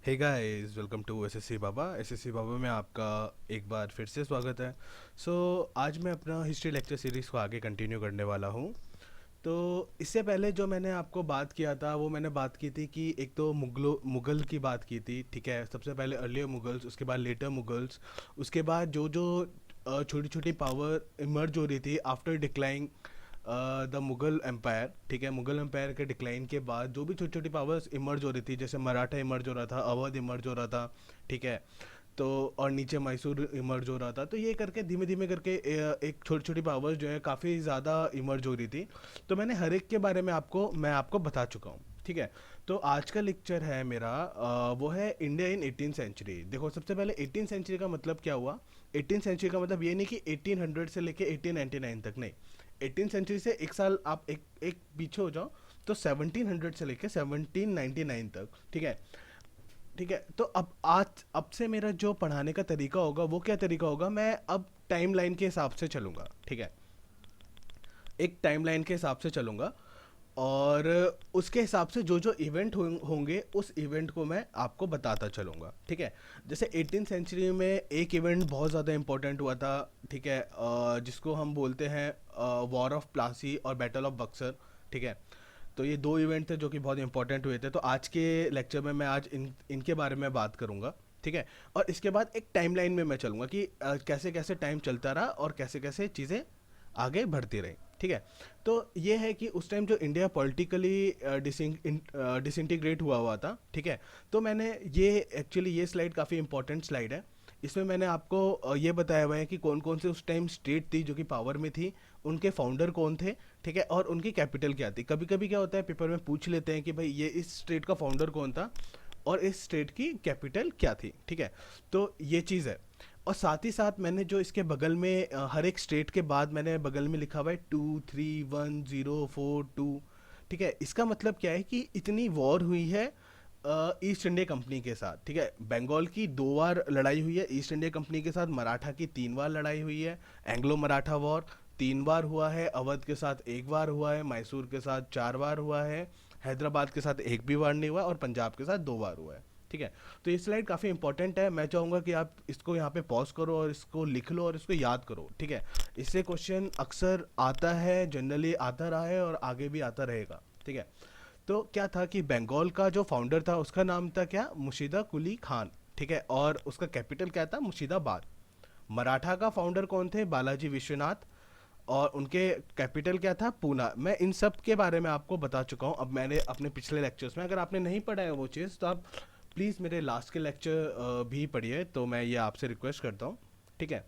Hey guys, welcome to SSC Baba. SSC Baba में आपका एक बार फिर से स्वागत है। आज मैं अपना हिस्ट्री लेक्चर सीरीज़ को आगे कंटिन्यू करने वाला हूँ। तो इससे पहले जो मैंने आपको बात किया था वो मैंने बात की थी कि एक तो मुगल की बात की थी, ठीक है। सबसे पहले अर्लियर मुगल्स, उसके बाद लेटर मुगल्स, उसके बाद जो जो छोटी छोटी पावर इमर्ज हो रही थी after decline the Mughal empire, ठीक है। मुगल एम्पायर के डिक्लाइन के बाद जो भी छोटी छोटी पावर्स इमर्ज हो रही थी, जैसे मराठा इमर्ज हो रहा था, अवध इमर्ज हो रहा था, ठीक है। तो और नीचे मैसूर इमर्ज हो रहा था, तो ये करके धीमे धीमे करके एक छोटी छोटी पावर्स जो है काफ़ी ज़्यादा इमर्ज हो रही थी। तो मैंने हर एक के बारे में मैं आपको बता चुका हूँ, ठीक है। तो आज का लेक्चर है मेरा वो है इंडिया इन 18th सेंचुरी। देखो, सबसे पहले 18th सेंचुरी का मतलब क्या हुआ। 18th सेंचुरी का मतलब ये नहीं कि 1800 से लेके 1899 तक, नहीं। 18th सेंचुरी से एक साल आप एक एक पीछे हो जाओ, तो 1700 से लेके 1799 तक, ठीक है। ठीक है, तो अब से मेरा जो पढ़ाने का तरीका होगा वो क्या तरीका होगा, मैं अब टाइमलाइन के हिसाब से चलूँगा, ठीक है। एक टाइमलाइन के हिसाब से चलूँगा और उसके हिसाब से जो जो इवेंट होंगे उस इवेंट को मैं आपको बताता चलूँगा, ठीक है। जैसे 18th सेंचुरी में एक इवेंट बहुत ज़्यादा इंपॉर्टेंट हुआ था, ठीक है, जिसको हम बोलते हैं वॉर ऑफ प्लासी और बैटल ऑफ बक्सर, ठीक है। तो ये दो इवेंट थे जो कि बहुत इंपॉर्टेंट हुए थे, तो आज के लेक्चर में मैं आज इनके बारे में बात करूंगा, ठीक है। और इसके बाद एक टाइमलाइन में मैं चलूंगा कि कैसे कैसे टाइम चलता रहा और कैसे कैसे चीज़ें आगे बढ़ती रही, ठीक है। तो ये है कि उस टाइम जो इंडिया पॉलिटिकली डिसइंटीग्रेट हुआ हुआ था, ठीक है। तो मैंने ये स्लाइड काफ़ी इंपॉर्टेंट स्लाइड है। इसमें मैंने आपको ये बताया हुआ है कि कौन कौन से उस टाइम स्टेट थी जो कि पावर में थी, उनके फाउंडर कौन थे, ठीक है, और उनकी कैपिटल क्या थी। कभी कभी क्या होता है, पेपर में पूछ लेते हैं कि भाई ये इस स्टेट का फाउंडर कौन था और इस स्टेट की कैपिटल क्या थी, ठीक है। तो ये चीज़ है। और साथ ही साथ मैंने जो इसके बगल में हर एक स्टेट के बाद मैंने बगल में लिखा हुआ है 2 3 1 0 4 2, ठीक है। इसका मतलब क्या है कि इतनी वॉर हुई है ईस्ट इंडिया कंपनी के साथ, ठीक है। बंगाल की 2 बार लड़ाई हुई है ईस्ट इंडिया कंपनी के साथ, मराठा की 3 बार लड़ाई हुई है, एंग्लो मराठा वॉर 3 बार हुआ है, अवध के साथ 1 बार हुआ है, मैसूर के साथ 4 बार हुआ है, हैदराबाद के साथ एक भी बार नहीं हुआ और पंजाब के साथ 2 बार हुआ है, ठीक है। तो ये स्लाइड काफ़ी इंपॉर्टेंट है, मैं चाहूँगा कि आप इसको यहाँ पे पॉज करो और इसको लिख लो और इसको याद करो, ठीक है। इससे क्वेश्चन अक्सर आता है, जनरली आता रहा है और आगे भी आता रहेगा, ठीक है। तो क्या था कि बंगाल का जो फाउंडर था उसका नाम था क्या, मुशीदा कुली खान, ठीक है, और उसका कैपिटल क्या था, मुशीदाबाद। मराठा का फाउंडर कौन थे, बालाजी विश्वनाथ, और उनके कैपिटल क्या था, पूना। मैं इन सब के बारे में आपको बता चुका हूँ अब मैंने अपने पिछले लेक्चर्स में। अगर आपने नहीं पढ़ा है वो चीज़ तो आप प्लीज़ मेरे लास्ट के लेक्चर भी पढ़िए, तो मैं ये आपसे रिक्वेस्ट करता हूँ, ठीक है।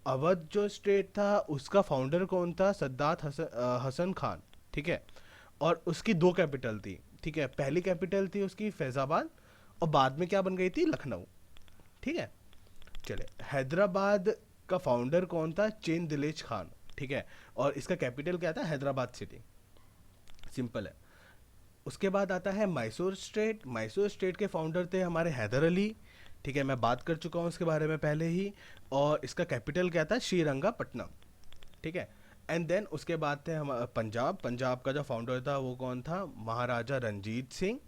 अवध जो स्टेट था उसका फाउंडर कौन था, सद्दात हसन खान, ठीक है। और उसकी दो कैपिटल थी, ठीक है। पहली कैपिटल थी उसकी फैज़ाबाद और बाद में क्या बन गई थी, लखनऊ, ठीक है। चले, हैदराबाद का फाउंडर कौन था, चेन दिलेज खान, ठीक है। और इसका कैपिटल क्या था, हैदराबाद सिटी, सिंपल है। उसके बाद आता है मैसूर स्टेट। मैसूर स्टेट के फाउंडर थे हमारे हैदर अली, ठीक है, मैं बात कर चुका हूँ इसके बारे में पहले ही। और इसका कैपिटल क्या था, श्रीरंगापट्टनम, ठीक है। एंड देन उसके बाद थे हम पंजाब। पंजाब का जो फाउंडर था वो कौन था, महाराजा रंजीत सिंह,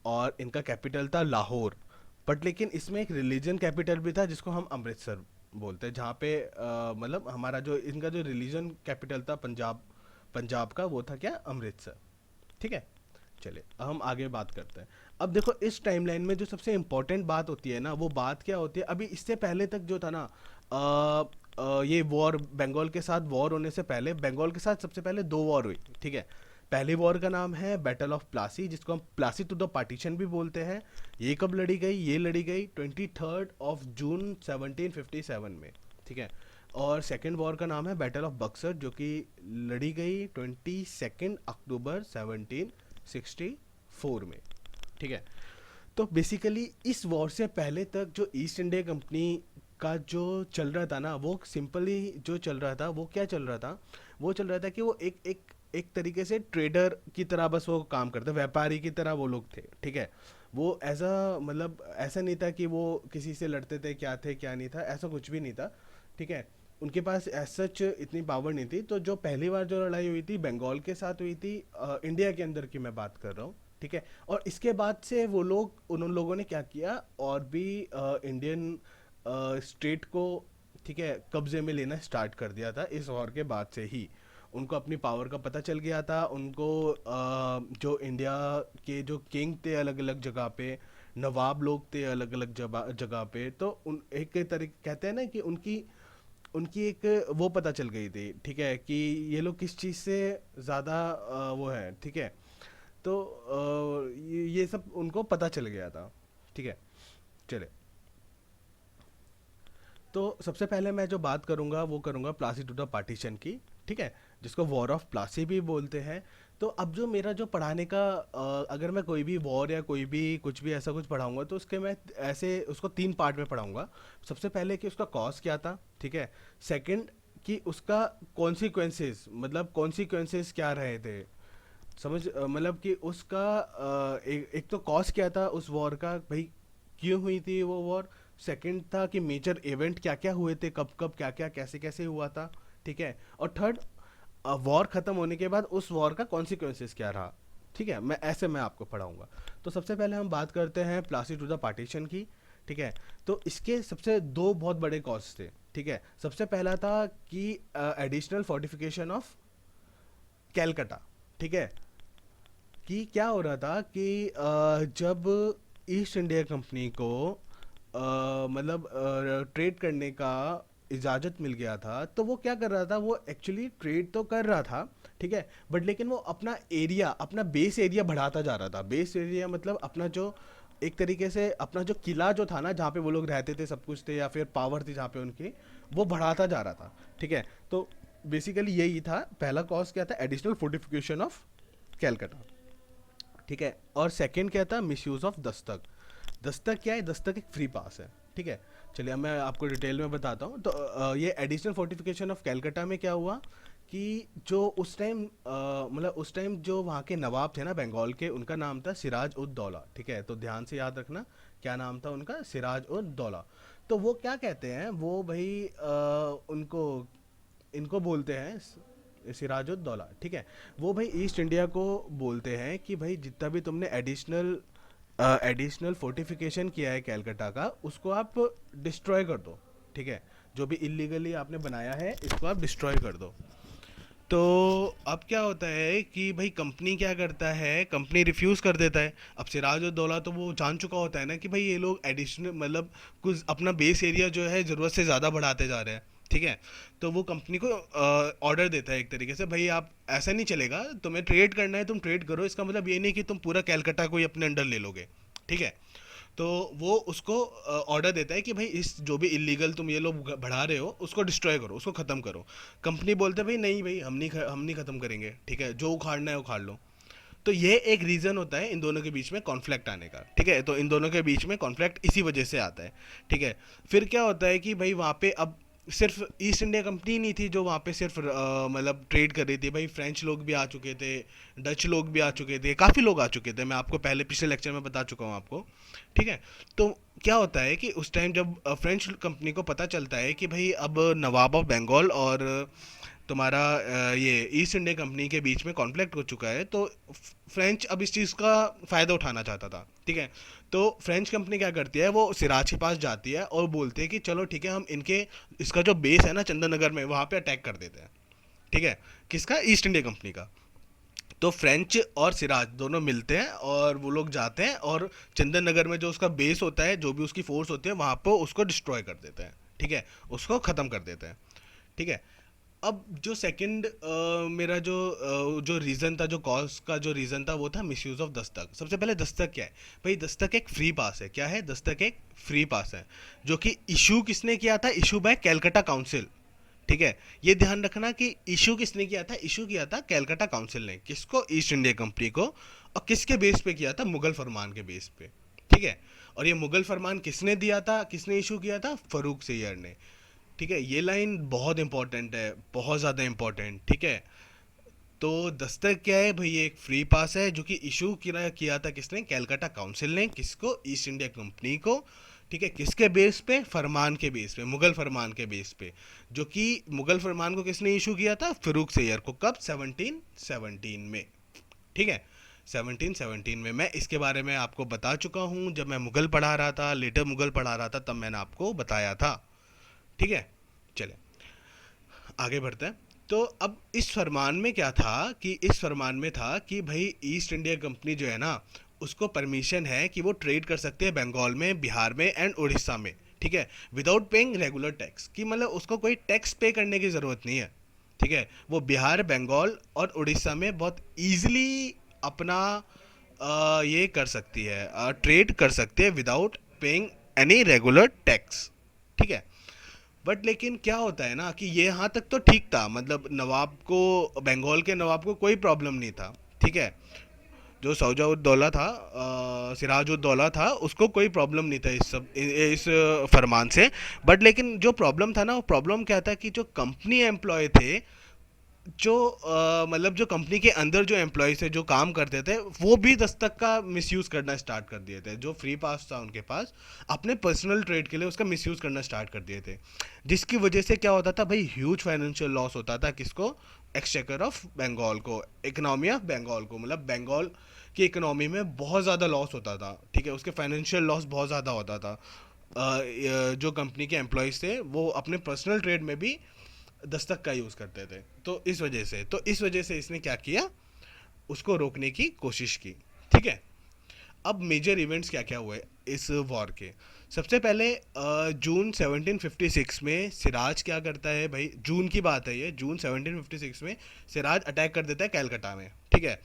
और इनका कैपिटल था लाहौर। बट लेकिन इसमें एक रिलीजन कैपिटल भी था जिसको हम अमृतसर बोलते हैं, जहाँ पे मतलब हमारा जो इनका जो रिलीजन कैपिटल था पंजाब, पंजाब का वो था क्या, अमृतसर, ठीक है। चलिए हम आगे बात करते हैं। अब देखो, इस टाइमलाइन में जो सबसे इम्पोर्टेंट बात होती है ना, वो बात क्या होती है, अभी इससे पहले तक जो था ना, ये वॉर बंगाल के साथ वॉर होने से पहले, बंगाल के साथ सबसे पहले 2 वॉर हुई, ठीक है। पहली वॉर का नाम है बैटल ऑफ प्लासी, जिसको हम प्लासी टू द पार्टीशन भी बोलते हैं। ये कब लड़ी गई, ये लड़ी गई 23 जून 1757 में, ठीक है। और सेकेंड वॉर का नाम है बैटल ऑफ बक्सर, जो कि लड़ी गई 22 अक्टूबर 1764 में, ठीक है। तो बेसिकली इस वॉर से पहले तक जो ईस्ट इंडिया कंपनी का जो चल रहा था ना, वो सिंपली जो चल रहा था वो क्या चल रहा था, वो चल रहा था कि वो एक तरीके से ट्रेडर की तरह बस वो काम करते, व्यापारी की तरह वो लोग थे, ठीक है। वो ऐसा मतलब ऐसा नहीं था कि वो किसी से लड़ते थे, क्या थे क्या नहीं था, ऐसा कुछ भी नहीं था, ठीक है। उनके पास एज सच इतनी पावर नहीं थी। तो जो पहली बार जो लड़ाई हुई थी बंगाल के साथ हुई थी, इंडिया के अंदर की मैं बात कर रहा हूँ, ठीक है। और इसके बाद से वो लोग उन उन लोगों ने क्या किया, और भी इंडियन स्टेट को, ठीक है, कब्जे में लेना स्टार्ट कर दिया था इस वॉर के बाद से ही। उनको अपनी पावर का पता चल गया था उनको। जो इंडिया के जो किंग थे अलग अलग जगह पे, नवाब लोग थे अलग अलग जगह जगह पे, तो उन एक तरीके कहते हैं ना कि उनकी उनकी एक वो पता चल गई थी, ठीक है, कि ये लोग किस चीज़ से ज़्यादा वो है, ठीक है। तो ये सब उनको पता चल गया था, ठीक है। चले, तो सबसे पहले मैं जो बात करूंगा वो करूंगा प्लासी टू द पार्टीशन की, ठीक है, जिसको वॉर ऑफ प्लासी भी बोलते हैं। तो अब जो मेरा जो पढ़ाने का अगर मैं कोई भी वॉर या कोई भी कुछ भी ऐसा कुछ पढ़ाऊंगा तो उसके मैं ऐसे उसको तीन पार्ट में पढ़ाऊंगा। सबसे पहले कि उसका कॉज क्या था, ठीक है। सेकंड, कि उसका कॉन्सिक्वेंसेस, मतलब कॉन्सिक्वेंसेस क्या रहे थे, समझ मतलब कि उसका एक तो कॉज क्या था उस वॉर का, भाई क्यों हुई थी वो वॉर। सेकंड था कि मेजर इवेंट क्या क्या हुए थे, कब कब क्या क्या कैसे कैसे हुआ था, ठीक है। और थर्ड, वॉर खत्म होने के बाद उस वॉर का कॉन्सिक्वेंसेस क्या रहा, ठीक है। मैं आपको पढ़ाऊंगा। तो सबसे पहले हम बात करते हैं प्लासी टू द पार्टीशन की, ठीक है। तो इसके सबसे दो बहुत बड़े कॉज थे, ठीक है। सबसे पहला था कि एडिशनल फोर्टिफिकेशन ऑफ कैलकाटा, ठीक है। कि क्या हो रहा था कि जब ईस्ट इंडिया कंपनी को मतलब ट्रेड करने का इजाज़त मिल गया था, तो वो क्या कर रहा था, वो एक्चुअली ट्रेड तो कर रहा था, ठीक है, बट लेकिन वो अपना एरिया, अपना बेस एरिया बढ़ाता जा रहा था। बेस एरिया मतलब अपना जो एक तरीके से अपना जो किला जो था ना, जहाँ पे वो लोग रहते थे, सब कुछ थे, या फिर पावर थी जहाँ पे उनकी, वो बढ़ाता जा रहा था, ठीक है। तो बेसिकली यही था, पहला कॉज क्या था, एडिशनल फोर्टिफिकेशन ऑफ कैलकाटा, ठीक है। और सेकंड क्या था, मिसयूज ऑफ दस्तक। दस्तक क्या है, दस्तक एक फ्री पास है, ठीक है। चलिए अब मैं आपको डिटेल में बताता हूँ। तो ये एडिशनल फोर्टिफिकेशन ऑफ कैलकाटा में क्या हुआ कि जो उस टाइम मतलब उस टाइम जो वहाँ के नवाब थे ना बंगाल के, उनका नाम था सिराज उद दौला, ठीक है। तो ध्यान से याद रखना क्या नाम था उनका, सिराज उद दौला। तो वो क्या कहते हैं, वो भाई उनको इनको बोलते हैं सिराजुद्दौला, ठीक है। वो भाई ईस्ट इंडिया को बोलते हैं कि भाई जितना भी तुमने एडिशनल फोर्टिफिकेशन किया है कैलकाटा का, उसको आप डिस्ट्रॉय कर दो, ठीक है। जो भी इलीगली आपने बनाया है इसको आप डिस्ट्रॉय कर दो। तो अब क्या होता है कि भाई कंपनी क्या करता है, कंपनी रिफ्यूज़ कर देता है। अब सिराजुद्दौला तो वो जान चुका होता है ना कि भाई ये लोग एडिशनल मतलब कुछ अपना बेस एरिया जो है ज़रूरत से ज़्यादा बढ़ाते जा रहे हैं, ठीक है। तो वो कंपनी को ऑर्डर देता है एक तरीके से, भाई आप ऐसा नहीं चलेगा, तुम्हें ट्रेड करना है तुम ट्रेड करो, इसका मतलब ये नहीं कि तुम पूरा कैलकाटा को ही अपने अंडर ले लोगे, ठीक है। तो वो उसको ऑर्डर देता है कि भाई इस जो भी इलीगल तुम ये लोग बढ़ा रहे हो उसको डिस्ट्रॉय करो, उसको ख़त्म करो। कंपनी बोलते हैं भाई नहीं भाई, हम नहीं ख़त्म करेंगे, ठीक है, जो उखाड़ना है उखाड़ लो। तो ये एक रीज़न होता है इन दोनों के बीच में कॉन्फ्लिक्ट आने का, ठीक है। तो इन दोनों के बीच में कॉन्फ्लिक्ट इसी वजह से आता है, ठीक है। फिर क्या होता है कि भाई वहाँ पे अब सिर्फ ईस्ट इंडिया कंपनी नहीं थी जो वहाँ पे सिर्फ मतलब ट्रेड कर रही थी, भाई फ्रेंच लोग भी आ चुके थे, डच लोग भी आ चुके थे, काफ़ी लोग आ चुके थे, मैं आपको पहले पिछले लेक्चर में बता चुका हूँ आपको, ठीक है। तो क्या होता है कि उस टाइम जब फ्रेंच कंपनी को पता चलता है कि भाई अब नवाब ऑफ बंगाल और तुम्हारा ये ईस्ट इंडिया कंपनी के बीच में कॉन्फ्लिक्ट हो चुका है, तो फ्रेंच अब इस चीज़ का फ़ायदा उठाना चाहता था, ठीक है। तो फ्रेंच कंपनी क्या करती है, वो सिराज के पास जाती है और बोलती है कि चलो ठीक है, हम इनके इसका जो बेस है ना चंदन नगर में, वहाँ पे अटैक कर देते हैं, ठीक है। किसका, ईस्ट इंडिया कंपनी का। तो फ्रेंच और सिराज दोनों मिलते हैं और वो लोग जाते हैं और चंदन नगर में जो उसका बेस होता है, जो भी उसकी फोर्स होती है, वहाँ पर उसको डिस्ट्रॉय कर देते हैं, ठीक है, उसको ख़त्म कर देते हैं, ठीक है। अब जो सेकंड मेरा जो रीज़न था, जो कॉज का जो रीज़न था, वो था मिसयूज़ ऑफ दस्तक। सबसे पहले दस्तक क्या है, भाई दस्तक एक फ्री पास है। क्या है, दस्तक एक फ्री पास है, जो कि इशू किसने किया था, इशू बाय कैलकाटा काउंसिल, ठीक है। ये ध्यान रखना कि इशू किसने किया था, इशू किया था कैलकाटा काउंसिल ने, किसको, ईस्ट इंडिया कंपनी को। और किसके बेस पे किया था, मुगल फरमान के बेस पे, ठीक है। और ये मुगल फरमान किसने दिया था, किसने इशू किया था, फरूक सैयद ने, ठीक है। ये लाइन बहुत इंपॉर्टेंट है, बहुत ज़्यादा इंपॉर्टेंट, ठीक है। तो दस्तक क्या है भाई, ये एक फ्री पास है जो कि इशू किया था किसने, कैलकाटा काउंसिल ने, किसको, ईस्ट इंडिया कंपनी को, ठीक है। किसके बेस पे, फरमान के बेस पे, मुगल फरमान के बेस पे। जो कि मुगल फरमान को किसने इशू किया था, फरूक सैयद को, कब, 1717 में, ठीक है। 1717 में। मैं इसके बारे में आपको बता चुका हूँ, जब मैं मुगल पढ़ा रहा था, लेटर मुगल पढ़ा रहा था, तब मैंने आपको बताया था। ठीक है, चले आगे बढ़ते हैं। तो अब इस फरमान में क्या था कि इस फरमान में था कि भाई ईस्ट इंडिया कंपनी जो है ना, उसको परमिशन है कि वो ट्रेड कर सकते हैं बंगाल में, बिहार में एंड उड़ीसा में। ठीक है, विदाउट पेइंग रेगुलर टैक्स, कि मतलब उसको कोई टैक्स पे करने की ज़रूरत नहीं है। ठीक है, वो बिहार, बंगाल और उड़ीसा में बहुत ईजिली अपना ये कर सकती है, ट्रेड कर सकते हैं without paying any regular tax. ठीक है, बट लेकिन क्या होता है ना कि ये यहाँ तक तो ठीक था, मतलब नवाब को, बंगाल के नवाब को कोई प्रॉब्लम नहीं था। ठीक है, जो सौजाउद्दौला था, सिराजुद्दौला था, उसको कोई प्रॉब्लम नहीं था इस फरमान से। बट लेकिन जो प्रॉब्लम था ना, वो प्रॉब्लम क्या था कि जो कंपनी एम्प्लॉय थे, जो मतलब जो कंपनी के अंदर जो एम्प्लॉयज़ थे, जो काम करते थे, वो भी दस्तक का मिसयूज़ करना स्टार्ट कर दिए थे। जो फ्री पास था उनके पास, अपने पर्सनल ट्रेड के लिए उसका मिसयूज़ करना स्टार्ट कर दिए थे, जिसकी वजह से क्या होता था भाई, ह्यूज फाइनेंशियल लॉस होता था। किसको? एक्सचेकर ऑफ बंगाल को, इकोनॉमी ऑफ बंगाल को, मतलब बंगाल की इकोनॉमी में बहुत ज़्यादा लॉस होता था। ठीक है, उसके फाइनेंशियल लॉस बहुत ज़्यादा होता था। जो कंपनी के एम्प्लॉयज़ थे, वो अपने पर्सनल ट्रेड में भी दस्तक का यूज़ करते थे। तो इस वजह से इसने क्या किया, उसको रोकने की कोशिश की। ठीक है, अब मेजर इवेंट्स क्या क्या हुए इस वॉर के। सबसे पहले जून 1756 में सिराज क्या करता है भाई, जून की बात है ये, जून 1756 में सिराज अटैक कर देता है कैलकाटा में। ठीक है,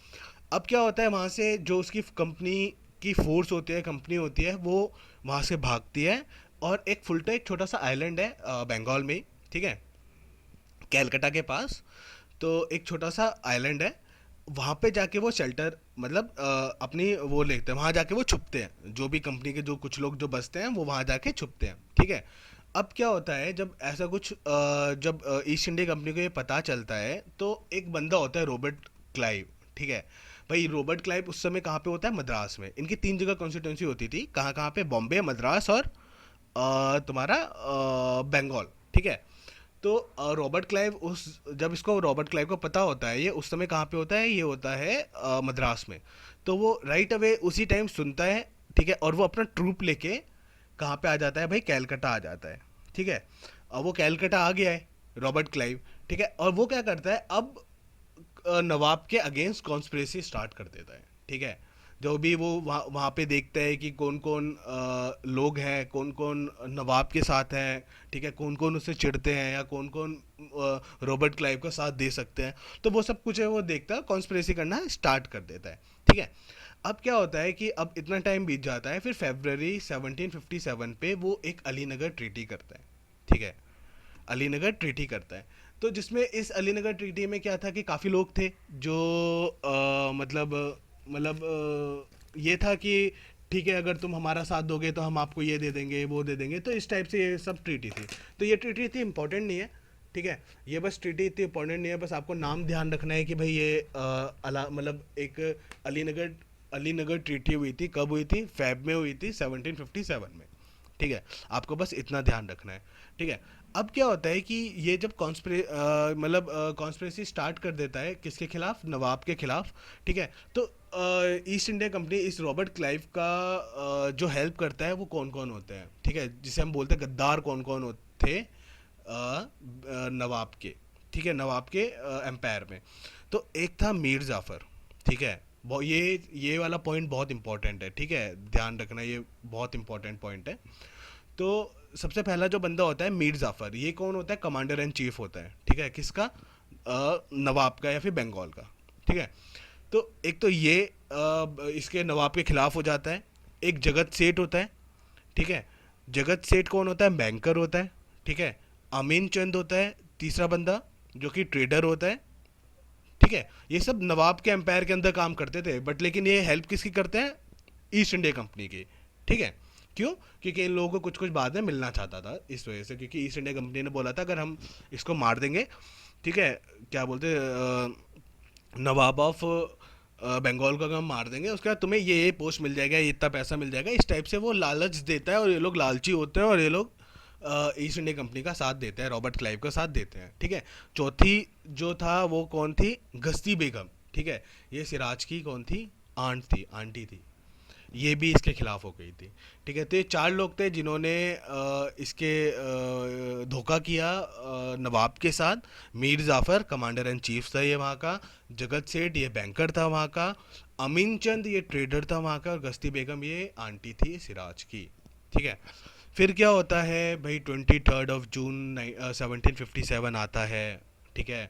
अब क्या होता है, वहाँ से जो उसकी कंपनी की फोर्स होती है, कंपनी होती है, वो वहाँ से भागती है, और एक फुल्टा, एक छोटा सा आइलैंड है बंगाल में। ठीक है, कैलकाटा के पास, तो एक छोटा सा आइलैंड है, वहाँ पे जाके वो शेल्टर, मतलब अपनी वो लेते हैं, वहाँ जाके वो छुपते हैं। जो भी कंपनी के जो कुछ लोग जो बसते हैं, वो वहाँ जाके छुपते हैं। ठीक है, अब क्या होता है, जब ऐसा कुछ जब ईस्ट इंडिया कंपनी को ये पता चलता है, तो एक बंदा होता है रॉबर्ट क्लाइव। ठीक है, भाई रॉबर्ट क्लाइव उस समय कहाँ पे होता है, मद्रास में। इनकी 3 जगह कॉन्स्टिट्यूंसी होती थी, कहाँ कहाँ पे, बॉम्बे, मद्रास और तुम्हारा बंगाल। ठीक है, तो रॉबर्ट क्लाइव उस, जब इसको रॉबर्ट क्लाइव को पता होता है, ये उस समय कहाँ पे होता है, ये होता है मद्रास में। तो वो राइट अवे उसी टाइम सुनता है। ठीक है, और वो अपना ट्रूप लेके कहाँ पे आ जाता है भाई, कैलकाटा आ जाता है। ठीक है, अब वो कैलकाटा आ गया है रॉबर्ट क्लाइव। ठीक है, और वो क्या करता है, अब नवाब के अगेंस्ट कॉन्स्पिरेसी स्टार्ट कर देता है। ठीक है, जो भी वो वहाँ वहाँ पे देखता है कि कौन कौन लोग हैं, कौन कौन नवाब के साथ हैं। ठीक है, कौन कौन उससे चिढ़ते हैं, या कौन कौन रॉबर्ट क्लाइव का साथ दे सकते हैं, तो वो सब कुछ है वो देखता है, कॉन्स्पिरेसी करना स्टार्ट कर देता है। ठीक है, अब क्या होता है कि अब इतना टाइम बीत जाता है, फिर फरवरी 1757 पे वो एक अलीनगर ट्रीटी करता है। ठीक है, अलीनगर ट्रीटी करता है, तो जिसमें इस अलीनगर ट्रीटी में क्या था कि काफ़ी लोग थे जो ये था कि ठीक है, अगर तुम हमारा साथ दोगे तो हम आपको ये दे देंगे, वो दे देंगे, तो इस टाइप से ये सब ट्रीटी थी। तो ये ट्रीटी इतनी इंपॉर्टेंट नहीं है। ठीक है, ये बस ट्रीटी इतनी इंपॉर्टेंट नहीं है, बस आपको नाम ध्यान रखना है कि भाई ये मतलब एक अलीनगर अलीनगर ट्रीटी हुई थी, कब हुई थी, फेब में हुई थी 1757 में। ठीक है, आपको बस इतना ध्यान रखना है। ठीक है, अब क्या होता है कि ये जब कॉन्स्पिरेसी स्टार्ट कर देता है, किसके खिलाफ, नवाब के खिलाफ। ठीक है, तो ईस्ट इंडिया कंपनी इस रॉबर्ट क्लाइव का जो हेल्प करता है, वो कौन कौन होते हैं, ठीक है, जिसे हम बोलते हैं गद्दार, कौन कौन थे नवाब के। ठीक है, नवाब के एम्पायर में। तो एक था मीर जाफ़र। ठीक है, ये वाला पॉइंट बहुत इंपॉर्टेंट है। ठीक है, ध्यान रखना, ये बहुत इंपॉर्टेंट पॉइंट है। तो सबसे पहला जो बंदा होता है मीर जाफ़र, ये कौन होता है, कमांडर एंड चीफ होता है। ठीक है, किसका, नवाब का या फिर बंगाल का। ठीक है, तो एक तो ये इसके नवाब के खिलाफ हो जाता है। एक जगत सेठ होता है। ठीक है, जगत सेठ कौन होता है, बैंकर होता है। ठीक है, अमीन चंद होता है तीसरा बंदा, जो कि ट्रेडर होता है। ठीक है, ये सब नवाब के एम्पायर के अंदर काम करते थे, बट लेकिन ये हेल्प किसकी करते हैं, ईस्ट इंडिया कंपनी की। ठीक है, क्यों, क्योंकि इन लोगों को कुछ कुछ बाद में मिलना चाहता था, इस वजह से, क्योंकि ईस्ट इंडिया कंपनी ने बोला था अगर हम इसको मार देंगे, ठीक है, क्या बोलते नवाब ऑफ बंगाल को अगर हम मार देंगे, उसके बाद तुम्हें ये पोस्ट मिल जाएगा, ये इतना पैसा मिल जाएगा, इस टाइप से वो लालच देता है, और ये लोग लालची होते हैं, और ये लोग ईस्ट इंडिया कंपनी का साथ देते हैं, रॉबर्ट क्लाइव का साथ देते हैं। ठीक है, चौथी जो था वो कौन थी, गश्ती बेगम। ठीक है, ये सिराज की कौन थी, आंटी थी, ये भी इसके खिलाफ हो गई थी। ठीक है, तो ये चार लोग थे जिन्होंने इसके धोखा किया नवाब के साथ। Mir Jafar commander and chief था ये वहाँ का, जगत सेठ ये बैंकर था वहाँ का, अमीन चंद ये ट्रेडर था वहाँ का, और गश्ती बेगम ये आंटी थी सिराज की। ठीक है, फिर क्या होता है भाई, 23 जून 1757 आता है। ठीक है,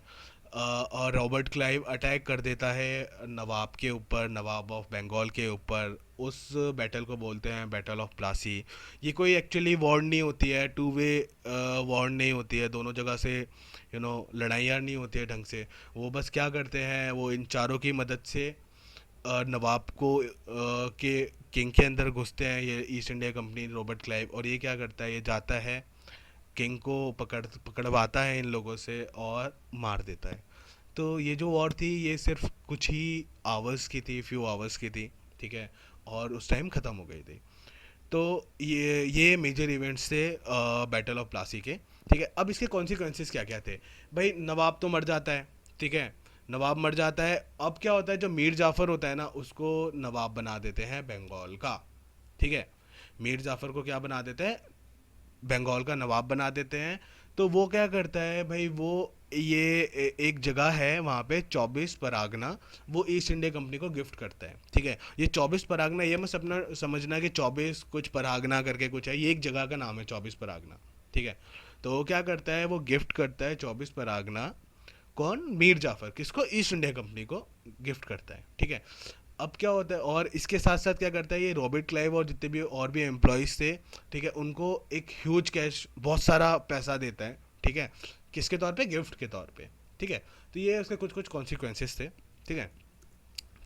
और रॉबर्ट क्लाइव अटैक कर देता है नवाब के ऊपर, नवाब ऑफ बंगाल के ऊपर। उस बैटल को बोलते हैं बैटल ऑफ प्लासी। ये कोई एक्चुअली वॉर नहीं होती है, टू वे वॉर नहीं होती है, दोनों जगह से लड़ाइयाँ नहीं होती है ढंग से। वो बस क्या करते हैं, वो इन चारों की मदद से नवाब को के किंग के अंदर घुसते हैं ये east India company, Robert Clive. और ये क्या करता है, ये जाता है किंग को पकड़वाता है इन लोगों से और मार देता है। तो ये जो वॉर थी ये सिर्फ कुछ ही आवर्स की थी, फ्यू आवर्स की थी। ठीक है, और उस टाइम ख़त्म हो गई थी। तो ये मेजर इवेंट्स थे बैटल ऑफ प्लासी के। ठीक है, अब इसके कॉन्सिक्वेंसेस क्या क्या थे भाई। नवाब तो मर जाता है, ठीक है, नवाब मर जाता है। अब क्या होता है, जो मीर जाफ़र होता है ना, उसको नवाब बना देते हैं बंगाल का। ठीक है, मीर जाफ़र को क्या बना देते हैं, बंगाल का नवाब बना देते हैं। तो वो क्या करता है भाई, वो ये एक जगह है वहाँ पे 24 परगना, वो ईस्ट इंडिया कंपनी को गिफ्ट करता है। ठीक है, ये 24 परगना, ये मत अपना समझना कि 24 कुछ परगना करके कुछ है, ये एक जगह का नाम है 24 परगना। ठीक है, तो वो क्या करता है, वो गिफ्ट करता है 24 परगना। कौन, मीर जाफ़र, किसको, ईस्ट इंडिया कंपनी को गिफ्ट करता है। ठीक है, अब क्या होता है, और इसके साथ साथ क्या करता है ये रॉबर्ट क्लाइव और जितने भी और भी एम्प्लॉयज़ थे, ठीक है, उनको एक ह्यूज कैश, बहुत सारा पैसा देता है। ठीक है, किसके तौर पे, गिफ्ट के तौर पे। ठीक है, तो ये उसके कुछ कुछ कॉन्सिक्वेंसेस थे। ठीक है,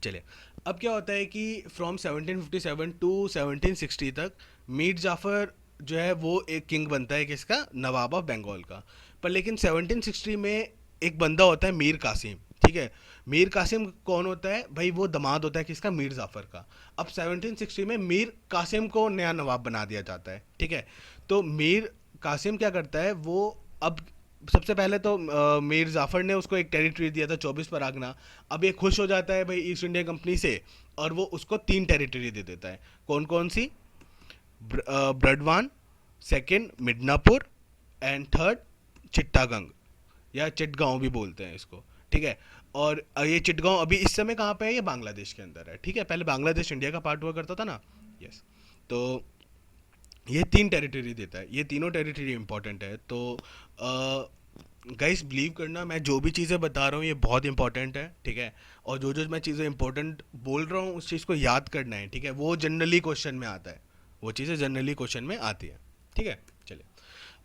चलिए, अब क्या होता है कि फ्रॉम 1757 टू 1760 तक मीर जाफ़र जो है वो एक किंग बनता है, किसका, नवाब ऑफ बंगाल का। पर लेकिन 1760 में एक बंदा होता है मीर कासिम। ठीक है, मीर कासिम कौन होता है भाई, वो दामाद होता है किसका, मीर जाफ़र का। अब 1760 में मीर कासिम को नया नवाब बना दिया जाता है। ठीक है, तो मीर कासिम क्या करता है, वो अब सबसे पहले तो मीर जाफ़र ने उसको एक टेरिटरी दिया था 24 परगना। अब ये खुश हो जाता है भाई ईस्ट इंडिया कंपनी से, और वो उसको 3 टेरिटरी दे देता है। कौन कौन सी, ब्रडवान, सेकंड मिडनापुर, एंड थर्ड चिट्टागंग, या चिटगांव भी बोलते हैं इसको। ठीक है, और ये चिटगांव अभी इस समय कहाँ पे है, ये बांग्लादेश के अंदर है। ठीक है, पहले बांग्लादेश इंडिया का पार्ट हुआ करता था ना। यस, तो ये 3 टेरिटरी देता है, ये तीनों टेरिटरी इंपॉर्टेंट है। तो गाइस बिलीव करना, मैं जो भी चीज़ें बता रहा हूँ ये बहुत इंपॉर्टेंट है। ठीक है, और जो जो मैं चीज़ें इंपॉर्टेंट बोल रहा हूँ उस चीज़ को याद करना है। ठीक है, वो जनरली क्वेश्चन में आता है, वो चीज़ें जनरली क्वेश्चन में आती है। ठीक है, चलिए,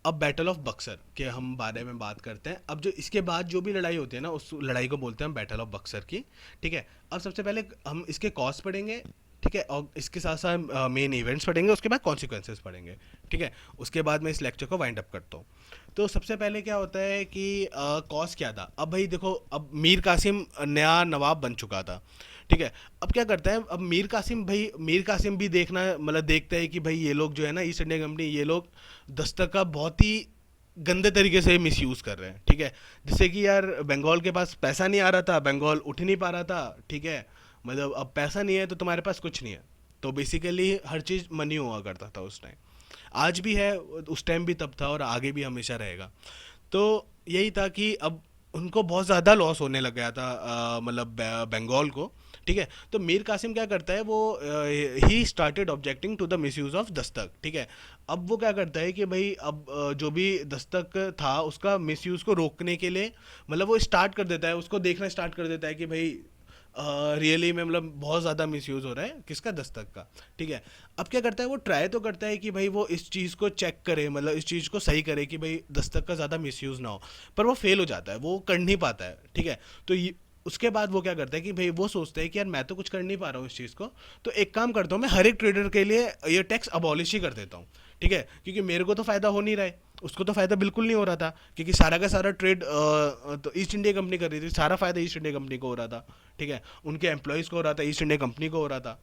अब बैटल ऑफ बक्सर के हम बारे में बात करते हैं। अब जो इसके बाद जो भी लड़ाई होती है ना, उस लड़ाई को बोलते हैं हम बैटल ऑफ बक्सर की। ठीक है, अब सबसे पहले हम इसके कॉज पढ़ेंगे। ठीक है, और इसके साथ साथ मेन इवेंट्स पढ़ेंगे, उसके बाद कॉन्सिक्वेंसेस पढ़ेंगे। ठीक है, उसके बाद मैं इस लेक्चर को वाइंड अप करता हूँ। तो सबसे पहले क्या होता है कि कॉज क्या था। अब भाई देखो, अब मीर कासिम नया नवाब बन चुका था। ठीक है, अब क्या करता है, अब मीर कासिम भाई, मीर कासिम भी देखना मतलब देखता है कि भाई ये लोग जो है ना ईस्ट इंडिया कंपनी, ये लोग दस्तक का बहुत ही गंदे तरीके से मिसयूज़ कर रहे हैं। ठीक है, जैसे कि यार बंगाल के पास पैसा नहीं आ रहा था, बंगाल उठ नहीं पा रहा था। ठीक है, मतलब अब पैसा नहीं है तो तुम्हारे पास कुछ नहीं है। तो बेसिकली हर चीज़ मनी हुआ करता था उस टाइम, आज भी है, उस टाइम भी तब था, और आगे भी हमेशा रहेगा। तो यही था कि अब उनको बहुत ज़्यादा लॉस होने लग गया था, मतलब बंगाल को। ठीक है, तो मीर कासिम क्या करता है, वो ही started objecting to the misuse of dastak. ठीक है, अब वो क्या करता है कि भाई अब जो भी दस्तक था उसका मिसयूज़ को रोकने के लिए, मतलब वो स्टार्ट कर देता है, उसको देखना स्टार्ट कर देता है कि भाई रियली में मतलब बहुत ज़्यादा मिसयूज़ हो रहा है किसका, दस्तक का। ठीक है, अब क्या करता है, वो ट्राई तो करता है कि भाई वो इस चीज़ को चेक करे, मतलब इस चीज़ को सही करे कि भाई दस्तक का ज़्यादा मिसयूज़ ना हो, पर वो फेल हो जाता है, वो कर नहीं पाता है। ठीक है, तो उसके बाद वो क्या करता है कि भाई वो सोचता है कि यार मैं तो कुछ कर नहीं पा रहा हूँ इस चीज़ को, तो एक काम करता हूँ, मैं हर एक ट्रेडर के लिए ये टैक्स अबॉलिश ही कर देता हूँ। ठीक है, क्योंकि मेरे को तो फ़ायदा हो नहीं रहा है, उसको तो फ़ायदा बिल्कुल नहीं हो रहा था, क्योंकि सारा का सारा ट्रेड तो ईस्ट इंडिया कंपनी कर रही थी, सारा फ़ायदा ईस्ट इंडिया कंपनी को हो रहा था। ठीक है, उनके एम्प्लॉयज़ को हो रहा था, ईस्ट इंडिया कंपनी को हो रहा था।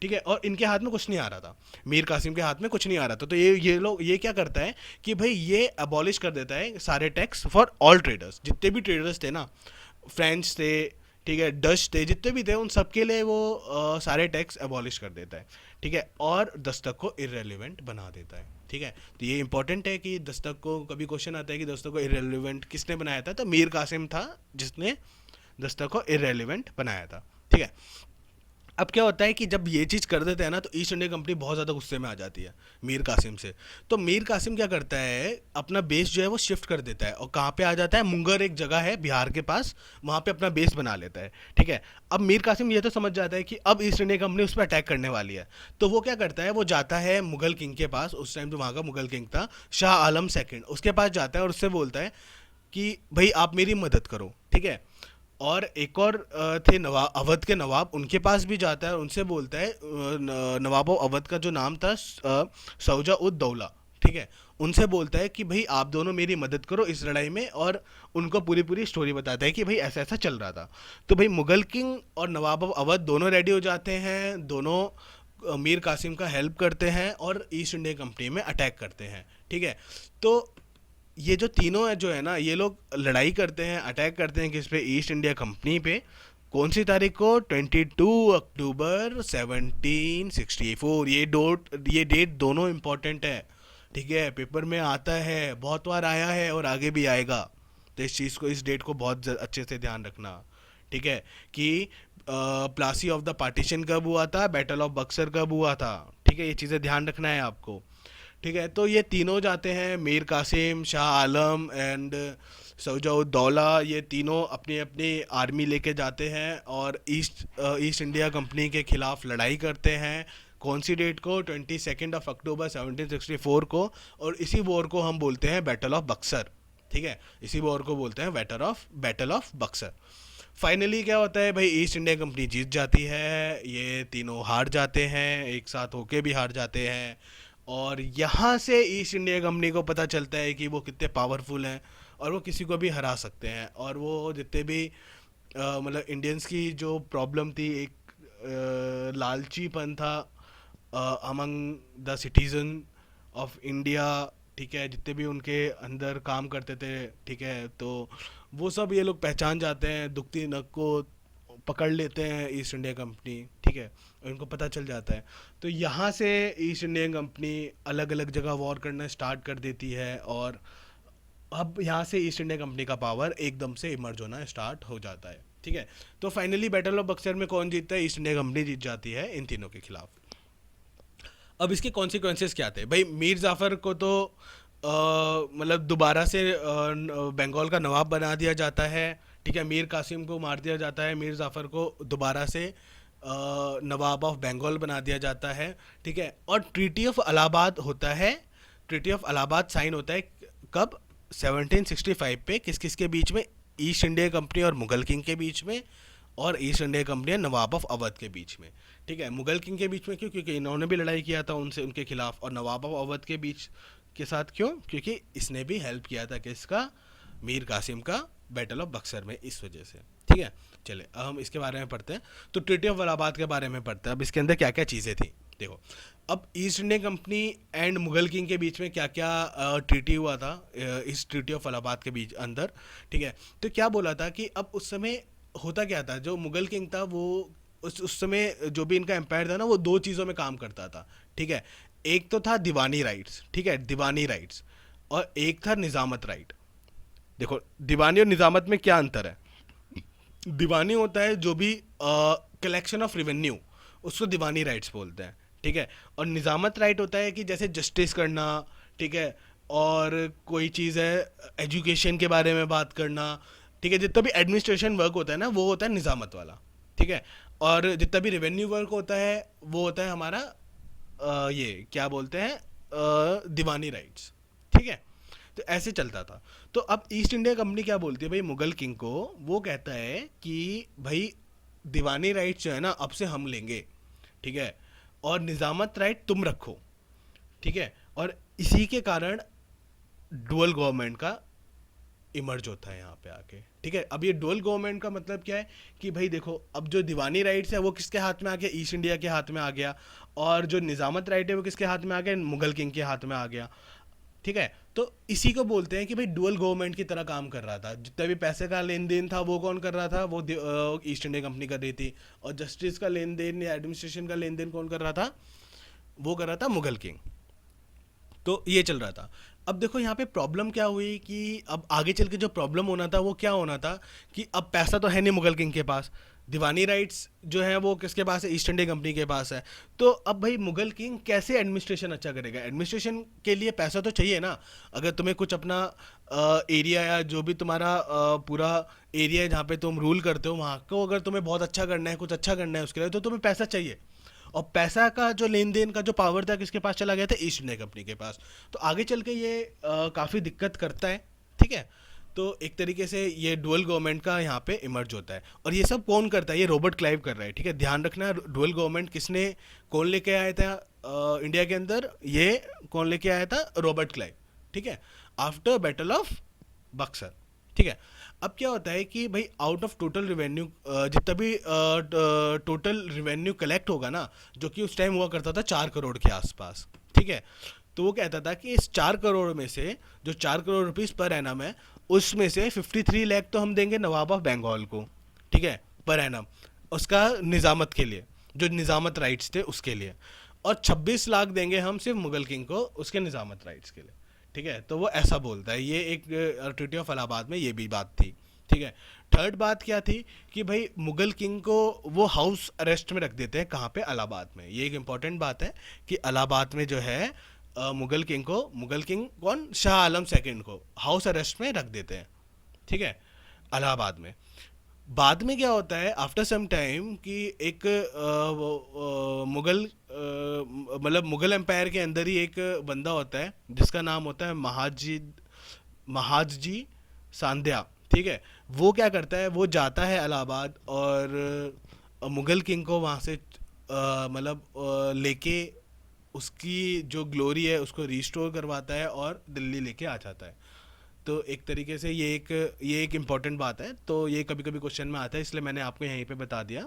ठीक है, और इनके हाथ में कुछ नहीं आ रहा था, मीर कासिम के हाथ में कुछ नहीं आ रहा था। तो ये लोग ये क्या करता है कि भाई ये अबॉलिश कर देता है सारे टैक्स फॉर ऑल ट्रेडर्स, जितने भी ट्रेडर्स थे ना, फ्रेंच थे, ठीक है, डच थे, जितने भी थे, उन सबके लिए वो सारे टैक्स एबॉलिश कर देता है। ठीक है, और दस्तक को इररेलेवेंट बना देता है। ठीक है, तो ये इंपॉर्टेंट है कि दस्तक को कभी क्वेश्चन आता है कि दस्तक को इररेलेवेंट किसने बनाया था, तो मीर कासिम था जिसने दस्तक को इररेलेवेंट बनाया था। ठीक है, अब क्या होता है कि जब ये चीज़ कर देते हैं ना, तो ईस्ट इंडिया कंपनी बहुत ज़्यादा गुस्से में आ जाती है मीर कासिम से। तो मीर कासिम क्या करता है, अपना बेस जो है वो शिफ्ट कर देता है, और कहाँ पे आ जाता है, मुंगर एक जगह है बिहार के पास, वहाँ पे अपना बेस बना लेता है। ठीक है, अब मीर कासिम ये तो समझ जाता है कि अब ईस्ट इंडिया कंपनी उस पर अटैक करने वाली है। तो वो क्या करता है, वो जाता है मुगल किंग के पास, उस टाइम जो वहाँ का मुगल किंग था शाह आलम सेकेंड, उसके पास जाता है और उससे बोलता है कि भाई आप मेरी मदद करो। ठीक है, और एक और थे नवाब, अवध के नवाब, उनके पास भी जाता है, उनसे बोलता है नवाब अवध का जो नाम था सौजा उद दौला। ठीक है, उनसे बोलता है कि भाई आप दोनों मेरी मदद करो इस लड़ाई में, और उनको पूरी पूरी स्टोरी बताता है कि भाई ऐसा ऐसा चल रहा था। तो भाई मुगल किंग और नवाब अवध दोनों रेडी हो जाते हैं, दोनों मीर कासिम का हेल्प करते हैं और ईस्ट इंडिया कंपनी में अटैक करते हैं। ठीक है, तो ये जो तीनों है जो है ना, ये लोग लड़ाई करते हैं, अटैक करते हैं किस पे, ईस्ट इंडिया कंपनी पे। कौन सी तारीख को, 22 अक्टूबर 1764। ये डेट दोनों इम्पोर्टेंट है। ठीक है, पेपर में आता है, बहुत बार आया है और आगे भी आएगा। तो इस चीज़ को, इस डेट को बहुत अच्छे से ध्यान रखना। ठीक है, कि प्लासी ऑफ द पार्टीशन कब हुआ था, बैटल ऑफ बक्सर कब हुआ था। ठीक है, ये चीज़ें ध्यान रखना है आपको। ठीक है, तो ये तीनों जाते हैं, मीर कासिम, शाह आलम एंड सौजउद्दौला, ये तीनों अपनी अपनी आर्मी लेके जाते हैं और ईस्ट इंडिया कंपनी के खिलाफ लड़ाई करते हैं। कौन सी डेट को, 22 अक्टूबर 1764 को, और इसी वॉर को हम बोलते हैं बैटल ऑफ बक्सर। ठीक है, इसी वॉर को बोलते हैं बैटल ऑफ बक्सर। फाइनली क्या होता है भाई, ईस्ट इंडिया कंपनी जीत जाती है, ये तीनों हार जाते हैं, एक साथ होके भी हार जाते हैं। और यहाँ से ईस्ट इंडिया कंपनी को पता चलता है कि वो कितने पावरफुल हैं और वो किसी को भी हरा सकते हैं। और वो जितने भी मतलब इंडियंस की जो प्रॉब्लम थी, एक लालचीपन था among the citizen of India. ठीक है, जितने भी उनके अंदर काम करते थे, ठीक है, तो वो सब ये लोग पहचान जाते हैं, दुखती नक को पकड़ लेते हैं ईस्ट इंडिया कंपनी। ठीक है, और इनको पता चल जाता है। तो यहाँ से ईस्ट इंडियन कंपनी अलग अलग जगह वॉर करना स्टार्ट कर देती है, और अब यहाँ से ईस्ट इंडिया कंपनी का पावर एकदम से इमर्ज होना स्टार्ट हो जाता है। ठीक है, तो फाइनली बैटल ऑफ बक्सर में कौन जीतता है, ईस्ट इंडिया कंपनी जीत जाती है इन तीनों के खिलाफ। अब इसके कॉन्सिक्वेंसेस क्या थे भाई, मीर जाफ़र को तो मतलब दोबारा से बंगाल का नवाब बना दिया जाता है। ठीक है, मीर कासिम को मार दिया जाता है, मीर जाफ़र को दोबारा से नवाब ऑफ बंगाल बना दिया जाता है। ठीक है, और ट्रीटी ऑफ इलाहाबाद होता है, ट्रीटी ऑफ इलाहाबाद साइन होता है कब, 1765 पे, किस किस के बीच में, ईस्ट इंडिया कंपनी और मुगल किंग के बीच में, और ईस्ट इंडिया कंपनी और नवाब ऑफ अवध के बीच में। ठीक है, मुगल किंग के बीच में क्यों, क्योंकि इन्होंने भी लड़ाई किया था उनसे, उनके खिलाफ, और नवाब ऑफ अवध के बीच के साथ क्यों, क्योंकि इसने भी हेल्प किया था किसका, मीर कासिम का, बैटल ऑफ बक्सर में, इस वजह से। ठीक है, चले अब हम इसके बारे में पढ़ते हैं। तो ट्रीटी ऑफ इलाहाबाद के बारे में पढ़ते हैं। अब इसके अंदर क्या क्या चीज़ें थी देखो। अब east India company and Mughal king के बीच में क्या क्या ट्रीटी हुआ था इस ट्रीटी ऑफ इलाहाबाद के बीच अंदर। ठीक है, तो क्या बोला था कि अब उस समय होता क्या था, जो मुगल किंग था वो उस समय जो भी इनका एम्पायर था ना, वो दो चीज़ों में काम करता था। ठीक है, एक तो था दीवानी राइट्स, ठीक है, दीवानी राइट्स, और एक था निज़ामत राइट। देखो, दीवानी और निज़ामत में क्या अंतर है। दीवानी होता है जो भी कलेक्शन ऑफ रेवेन्यू, उसको दीवानी राइट्स बोलते हैं। ठीक है, और निज़ामत राइट होता है कि जैसे जस्टिस करना, ठीक है, और कोई चीज़ है एजुकेशन के बारे में बात करना। ठीक है, जितना भी एडमिनिस्ट्रेशन वर्क होता है ना, वो होता है निज़ामत वाला। ठीक है, और जितना भी रेवेन्यू वर्क होता है वो होता है हमारा ये क्या बोलते हैं, दीवानी राइट्स। ठीक है, तो ऐसे चलता था। तो अब ईस्ट इंडिया कंपनी क्या बोलती है भाई मुगल किंग को, वो कहता है कि भाई दीवानी राइट्स जो है ना, अब से हम लेंगे। ठीक है, और निज़ामत राइट तुम रखो। ठीक है, और इसी के कारण डुअल गवर्नमेंट का इमर्ज होता है यहाँ पे आके। ठीक है, अब ये डुअल गवर्नमेंट का मतलब क्या है कि भाई देखो, अब जो दीवानी राइट्स है वो किसके हाथ में आ गया, ईस्ट इंडिया के हाथ में आ गया, और जो निज़ामत राइट है वो किसके हाथ में आ गया, मुगल किंग के हाथ में आ गया। ठीक है। तो इसी को बोलते हैं कि भाई डुअल गवर्नमेंट की तरह काम कर रहा था, जितना भी पैसे का लेन देन था वो कौन कर रहा था, वो ईस्ट इंडिया कंपनी कर रही थी, और जस्टिस का लेन देन या एडमिनिस्ट्रेशन का लेन देन कौन कर रहा था, वो कर रहा था मुगल किंग। तो ये चल रहा था। अब देखो यहाँ पे प्रॉब्लम क्या हुई कि अब आगे चल के जो प्रॉब्लम होना था वो क्या होना था कि अब पैसा तो है नहीं मुगल किंग के पास, दीवानी राइट्स जो है वो किसके पास है, ईस्ट इंडिया कंपनी के पास है। तो अब भाई मुगल किंग कैसे एडमिनिस्ट्रेशन अच्छा करेगा, एडमिनिस्ट्रेशन के लिए पैसा तो चाहिए ना। अगर तुम्हें कुछ अपना एरिया या जो भी तुम्हारा पूरा एरिया है जहाँ पे तुम रूल करते हो वहाँ को अगर तुम्हें बहुत अच्छा करना है, कुछ अच्छा करना है उसके लिए, तो तुम्हें पैसा चाहिए। और पैसा का जो लेन देन का जो पावर था किसके पास चला गया था, ईस्ट इंडिया कंपनी के पास। तो आगे चल के ये काफ़ी दिक्कत करता है, ठीक है। तो एक तरीके से ये डुअल गवर्नमेंट का यहाँ पे इमर्ज होता है। और ये सब कौन करता है, ये रॉबर्ट क्लाइव कर रहा है, ठीक है। ध्यान रखना डुअल गवर्नमेंट किसने, कौन लेके आया था इंडिया के अंदर, ये कौन लेके आया था, रॉबर्ट क्लाइव, ठीक है, आफ्टर बैटल ऑफ बक्सर, ठीक है। अब क्या होता है कि भाई आउट ऑफ टोटल रिवेन्यू, जितना भी टोटल रिवेन्यू कलेक्ट होगा ना, जो कि उस टाइम हुआ करता था 4 करोड़ के आसपास, ठीक है। तो वो कहता था कि इस 4 करोड़ में से जो 4 करोड़ रुपीस पर एनम है, उसमें से 53 लाख तो हम देंगे नवाब ऑफ बंगाल को, ठीक है, पर एनम, उसका निज़ामत के लिए, जो निज़ामत राइट्स थे उसके लिए, और 26 लाख देंगे हम सिर्फ मुगल किंग को उसके निज़ामत राइट्स के लिए, ठीक है। तो वो ऐसा बोलता है, ये एक ट्रीटी ऑफ इलाहाबाद में ये भी बात थी, ठीक है। थर्ड बात क्या थी कि भाई मुगल किंग को वो हाउस अरेस्ट में रख देते हैं, कहाँ पे, इलाहाबाद में। ये एक इंपॉर्टेंट बात है कि इलाहाबाद में जो है मुगल किंग को, मुगल किंग कौन, शाह आलम सेकंड को हाउस अरेस्ट में रख देते हैं, ठीक है, इलाहाबाद में। बाद में क्या होता है आफ्टर सम टाइम कि एक मुगल मतलब मुगल एम्पायर के अंदर ही एक बंदा होता है जिसका नाम होता है महादजी सांध्या, ठीक है। वो क्या करता है, वो जाता है इलाहाबाद और मुगल किंग को वहाँ से मतलब लेके उसकी जो ग्लोरी है उसको रिस्टोर करवाता है और दिल्ली लेके आ जाता है। तो एक तरीके से ये एक इम्पॉर्टेंट बात है, तो ये कभी कभी क्वेश्चन में आता है, इसलिए मैंने आपको यहीं पे बता दिया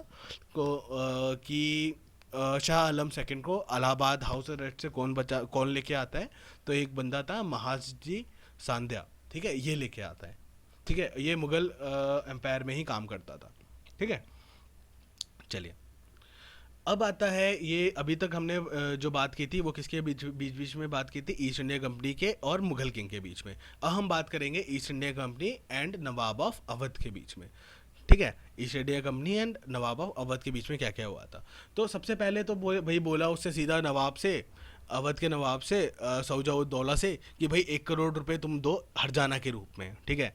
कि शाह आलम सेकंड को इलाहाबाद हाउस अरेस्ट से कौन लेके आता है, तो एक बंदा था महाजी सांध्या, ठीक है, ये लेके आता है, ठीक है। ये मुगल एम्पायर में ही काम करता था, ठीक है। चलिए, अब आता है ये, अभी तक हमने जो बात की थी वो किसके बीच बीच बीच में बात की थी, ईस्ट इंडिया कंपनी के और मुगल किंग के बीच में। अब हम बात करेंगे east India company and Nawab of Awadh के बीच में, ठीक है। East India company and Nawab of Awadh के बीच में क्या क्या हुआ था। तो सबसे पहले तो भाई बोला उससे सीधा नवाब से, अवध के नवाब से, सौजाउद्दौला से, कि भाई 1 करोड़ रुपए तुम दो हरजाना के रूप में, ठीक है।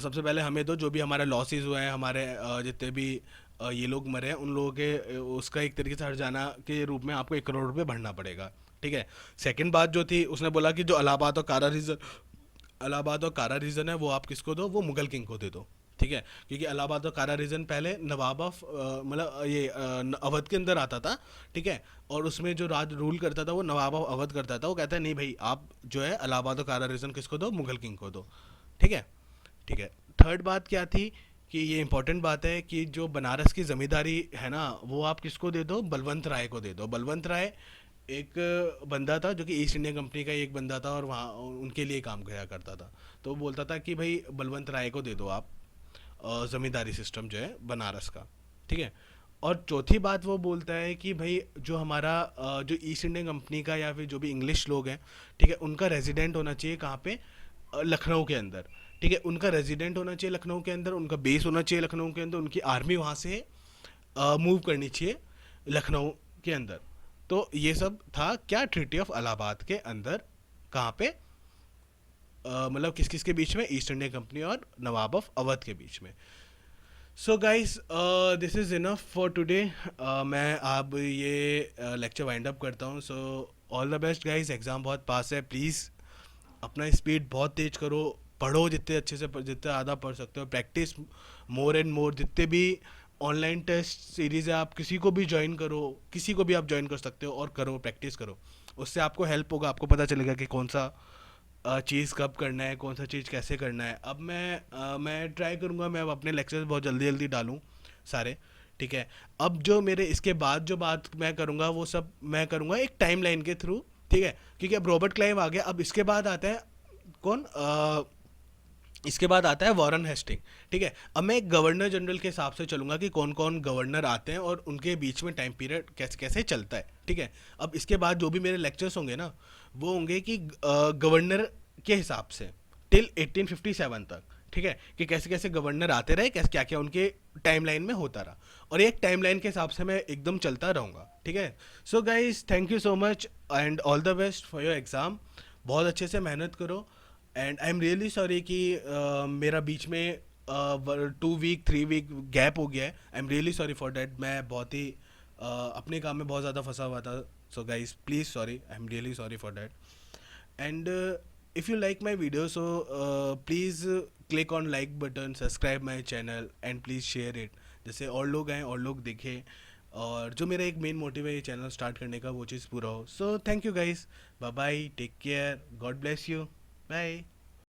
सबसे पहले हमें तो जो भी हमारे लॉसेस हुए हैं, हमारे जितने भी ये लोग मरे हैं उन लोगों के उसका एक तरीके से हर्जाना के रूप में आपको 1 करोड़ रुपए भरना पड़ेगा, ठीक है। सेकंड बात जो थी, उसने बोला कि जो इलाहाबाद और कारा रीजन है वो आप किसको दो, वो मुगल किंग को दे दो, ठीक है। क्योंकि इलाहाबाद और कारा रीजन पहले नवाब ऑफ मतलब ये अवध के अंदर आता था, ठीक है। और उसमें जो राज रूल करता था वो नवाब ऑफ अवध करता था। वो कहता है नहीं भाई आप जो है इलाहाबाद और कारा रीजन किसको दो, मुगल किंग को दो, ठीक है, ठीक है। थर्ड बात क्या थी कि ये इंपॉर्टेंट बात है कि जो बनारस की ज़मींदारी है ना वो आप किसको दे दो, बलवंत राय को दे दो। बलवंत राय एक बंदा था जो कि ईस्ट इंडिया कंपनी का एक बंदा था और वहाँ उनके लिए काम किया करता था। तो वो बोलता था कि भाई बलवंत राय को दे दो आप ज़मींदारी सिस्टम जो है बनारस का, ठीक है। और चौथी बात वो बोलता है कि भाई जो हमारा जो ईस्ट इंडिया कंपनी का या फिर जो भी इंग्लिश लोग हैं, ठीक है, उनका रेजिडेंट होना चाहिए कहाँ पे, लखनऊ के अंदर, ठीक है। उनका रेजिडेंट होना चाहिए लखनऊ के अंदर, उनका बेस होना चाहिए लखनऊ के अंदर, उनकी आर्मी वहाँ से मूव करनी चाहिए लखनऊ के अंदर। तो ये सब था क्या, ट्रीटी ऑफ इलाहाबाद के अंदर, कहाँ पे मतलब किस किस के बीच में, ईस्ट इंडिया कंपनी और नवाब ऑफ अवध के बीच में। So guys this is enough for today. मैं अब ये लेक्चर वाइंड अप करता हूँ। So all the best guys, exam बहुत पास है, प्लीज़ अपना स्पीड बहुत तेज करो, पढ़ो जितने अच्छे से जितने ज़्यादा पढ़ सकते हो, प्रैक्टिस मोर एंड मोर। जितने भी ऑनलाइन टेस्ट सीरीज़ है आप किसी को भी ज्वाइन करो, किसी को भी आप ज्वाइन कर सकते हो और करो, प्रैक्टिस करो, उससे आपको हेल्प होगा, आपको पता चलेगा कि कौन सा चीज़ कब करना है, कौन सा चीज़ कैसे करना है। अब मैं ट्राई करूँगा मैं अब अपने लेक्चर्स बहुत जल्दी जल्दी डालूँ सारे, ठीक है। अब जो मेरे इसके बाद जो बात मैं करूँगा वो सब मैं करूँगा एक टाइमलाइन के थ्रू, ठीक है, क्योंकि अब रॉबर्ट क्लाइव आ गया, अब इसके बाद आता है कौन, इसके बाद आता है वॉरेन हेस्टिंग। ठीक है, अब मैं एक गवर्नर जनरल के हिसाब से चलूंगा कि कौन कौन गवर्नर आते हैं और उनके बीच में टाइम पीरियड कैसे कैसे चलता है। ठीक है, अब इसके बाद जो भी मेरे लेक्चर्स होंगे ना, वो होंगे कि गवर्नर के हिसाब से टिल 1857 तक। ठीक है, कि कैसे कैसे गवर्नर आते रहे, कैसे क्या क्या उनके टाइमलाइन में होता रहा, और एक टाइमलाइन के हिसाब से मैं एकदम चलता रहूँगा। ठीक है, so guys thank you so much and all the best for your exam. बहुत अच्छे से मेहनत करो, and I am really sorry कि मेरा बीच में 2 वीक 3 वीक गैप हो गया है। I am really sorry for that, मैं बहुत ही अपने काम में बहुत ज़्यादा फंसा हुआ था। So guys please sorry, I am really sorry for that. And if you like my video, so please click on like button, subscribe my channel and please share it, जैसे और लोग आएँ और लोग देखें, और जो मेरा एक मेन मोटिव है ये चैनल स्टार्ट करने का, वो चीज़ पूरा हो। So thank you guys, bye bye, take care, God bless you, bye.